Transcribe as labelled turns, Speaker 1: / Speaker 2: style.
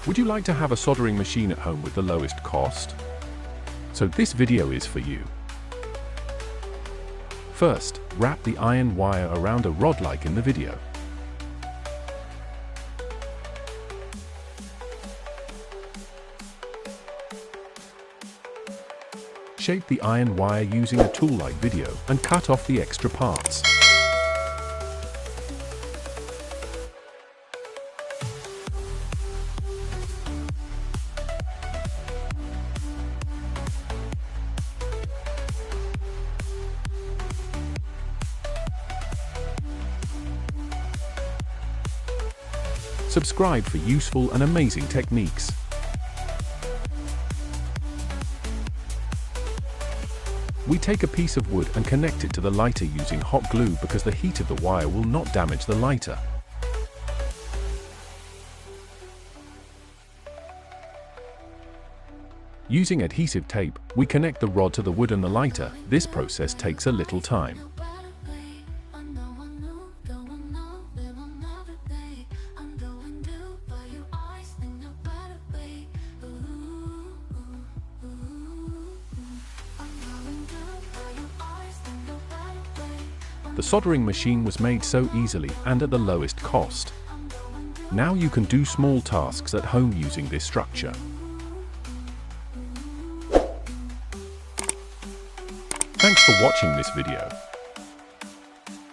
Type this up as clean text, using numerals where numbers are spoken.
Speaker 1: Would you like to have a soldering machine at home with the lowest cost? So this video is for you. First, wrap the iron wire around a rod like in the video. Shape the iron wire using a tool like video and cut off the extra parts. Subscribe for useful and amazing techniques. We take a piece of wood and connect it to the lighter using hot glue because the heat of the wire will not damage the lighter. Using adhesive tape, we connect the rod to the wood and the lighter. This process takes a little time. The soldering machine was made so easily and at the lowest cost. Now you can do small tasks at home using this structure. Thanks for watching this video.